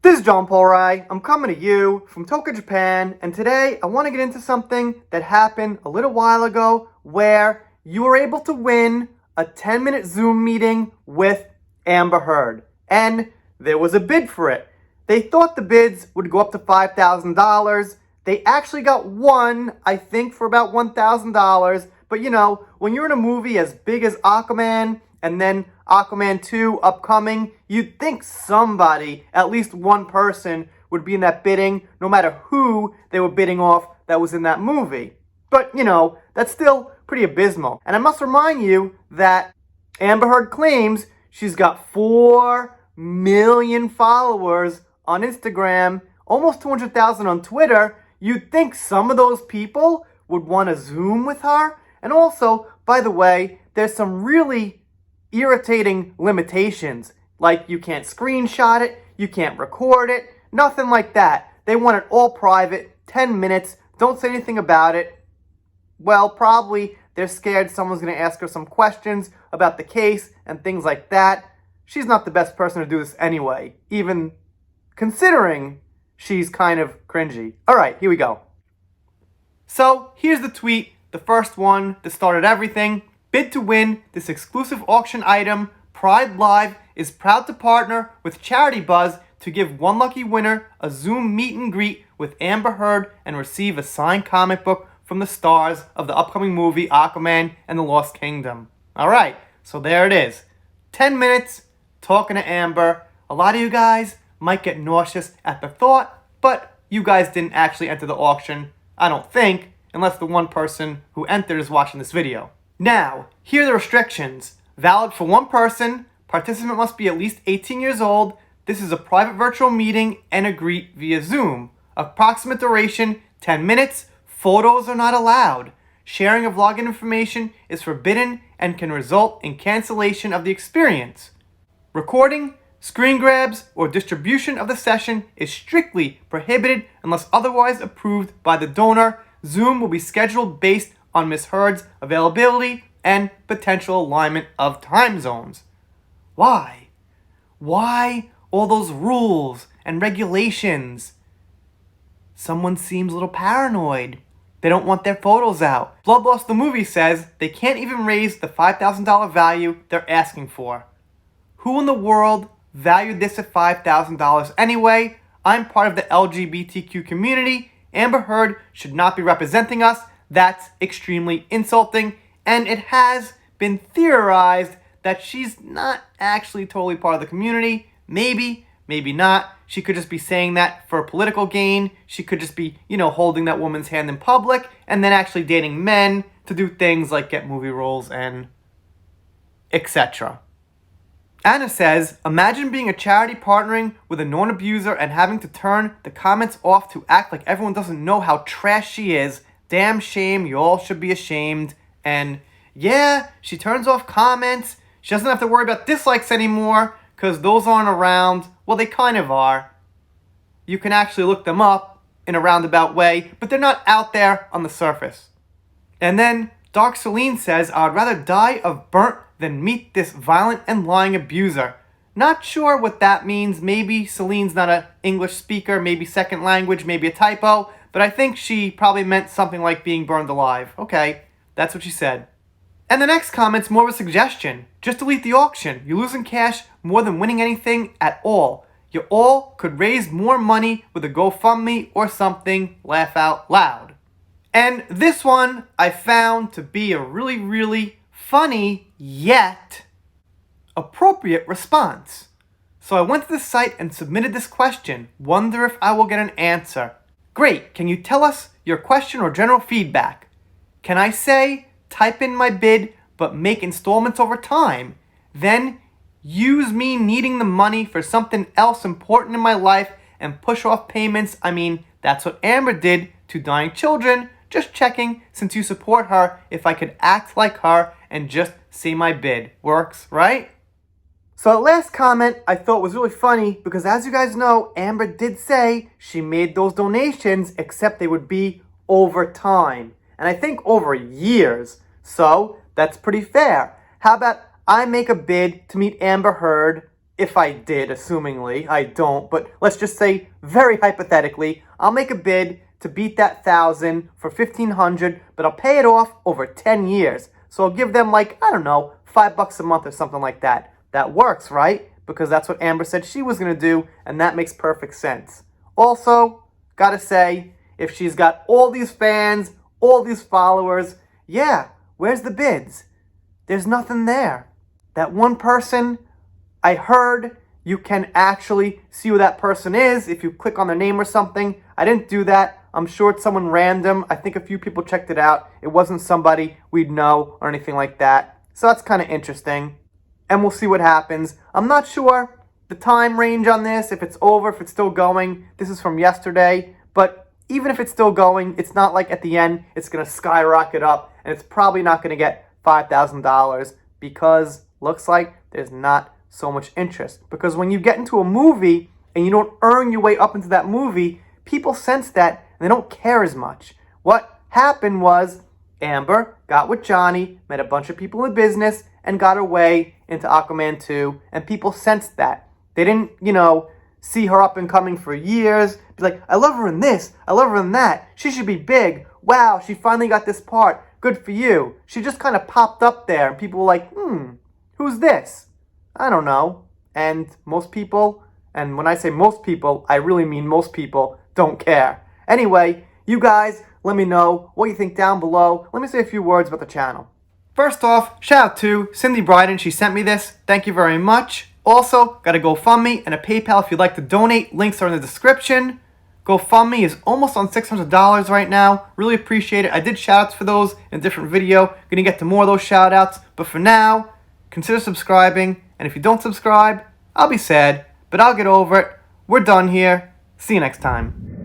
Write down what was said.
This is John Paul Rai. I'm coming to you from Tokyo, Japan, and today I want to get into something that happened a little while ago where you were able to win a 10-minute Zoom meeting with Amber Heard. And there was a bid for it. They thought the bids would go up to $5,000. They actually got one, I think, for about $1,000. But you know, when you're in a movie as big as Aquaman and then Aquaman 2 upcoming, you'd think somebody, at least one person, would be in that bidding, no matter who they were bidding off that was in that movie. But, you know, that's still pretty abysmal. And I must remind you that Amber Heard claims she's got 4 million followers on Instagram, almost 200,000 on Twitter. You'd think some of those people would want to Zoom with her. And also, by the way, there's some really irritating limitations, like you can't screenshot it, you can't record it, nothing like that. They want it all private, 10 minutes, don't say anything about it. Well, probably they're scared someone's going to ask her some questions about the case and things like that. She's not the best person to do this anyway, even considering she's kind of cringy. Alright, here we go. So, here's the tweet, the first one that started everything. Bid to win this exclusive auction item. Pride Live is proud to partner with Charity Buzz to give one lucky winner a Zoom meet and greet with Amber Heard and receive a signed comic book from the stars of the upcoming movie Aquaman and the Lost Kingdom. Alright, so there it is. 10 minutes talking to Amber. A lot of you guys might get nauseous at the thought, but you guys didn't actually enter the auction, I don't think, unless the one person who entered is watching this video. Now, here are the restrictions. Valid for one person. Participant must be at least 18 years old. This is a private virtual meeting and a greet via Zoom. Approximate duration, 10 minutes. Photos are not allowed. Sharing of login information is forbidden and can result in cancellation of the experience. Recording, screen grabs, or distribution of the session is strictly prohibited unless otherwise approved by the donor. Zoom will be scheduled based on Ms. Heard's availability and potential alignment of time zones. Why? Why all those rules and regulations? Someone seems a little paranoid. They don't want their photos out. Blood Loss the movie says they can't even raise the $5,000 value they're asking for. Who in the world valued this at $5,000 anyway? I'm part of the LGBTQ community. Amber Heard should not be representing us. That's extremely insulting, and it has been theorized that she's not actually totally part of the community. Maybe, maybe not. She could just be saying that for political gain. She could just be, holding that woman's hand in public and then actually dating men to do things like get movie roles and etc. Anna says, imagine being a charity partnering with a known abuser and having to turn the comments off to act like everyone doesn't know how trash she is. Damn shame, you all should be ashamed. And yeah, she turns off comments. She doesn't have to worry about dislikes anymore because those aren't around. Well, they kind of are. You can actually look them up in a roundabout way, but they're not out there on the surface. And then Dark Celine says, I'd rather die of burnt than meet this violent and lying abuser. Not sure what that means. Maybe Celine's not an English speaker, maybe second language, maybe a typo. But I think she probably meant something like being burned alive. Okay, that's what she said. And the next comment's more of a suggestion. Just delete the auction. You're losing cash more than winning anything at all. You all could raise more money with a GoFundMe or something. Laugh out loud. And this one I found to be a really, really funny yet appropriate response. So I went to the site and submitted this question. Wonder if I will get an answer. Great, can you tell us your question or general feedback? Can I say, type in my bid, but make installments over time? Then use me needing the money for something else important in my life and push off payments? I mean, that's what Amber did to dying children. Just checking, since you support her, if I could act like her and just say my bid. Works, right? So that last comment I thought was really funny because as you guys know, Amber did say she made those donations except they would be over time. And I think over years. So that's pretty fair. How about I make a bid to meet Amber Heard if I did, assumingly, I don't, but let's just say very hypothetically, I'll make a bid to beat that 1,000 for 1,500, but I'll pay it off over 10 years. So I'll give them like, I don't know, $5 a month or something like that. That works, right? Because that's what Amber said she was going to do, and that makes perfect sense. Also, gotta say, if she's got all these fans, all these followers, yeah, where's the bids? There's nothing there. That one person, I heard you can actually see who that person is if you click on their name or something. I didn't do that. I'm sure it's someone random. I think a few people checked it out. It wasn't somebody we'd know or anything like that. So that's kind of interesting. And we'll see what happens. I'm not sure the time range on this, if it's over, if it's still going. This is from yesterday. But even if it's still going, it's not like at the end it's going to skyrocket up. And it's probably not going to get $5,000 because looks like there's not so much interest. Because when you get into a movie and you don't earn your way up into that movie, people sense that and they don't care as much. What happened was Amber got with Johnny, met a bunch of people in business, and got her way into Aquaman 2, and people sensed that. They didn't, see her up and coming for years, be like, I love her in this, I love her in that, she should be big, wow, she finally got this part, good for you. She just kind of popped up there, and people were like, who's this? I don't know. And most people, and when I say most people, I really mean most people, don't care. Anyway, you guys, let me know what you think down below. Let me say a few words about the channel. First off, shout out to Cindy Bryden. She sent me this. Thank you very much. Also, got a GoFundMe and a PayPal if you'd like to donate. Links are in the description. GoFundMe is almost on $600 right now. Really appreciate it. I did shout outs for those in a different video. Gonna get to more of those shout outs. But for now, consider subscribing. And if you don't subscribe, I'll be sad. But I'll get over it. We're done here. See you next time.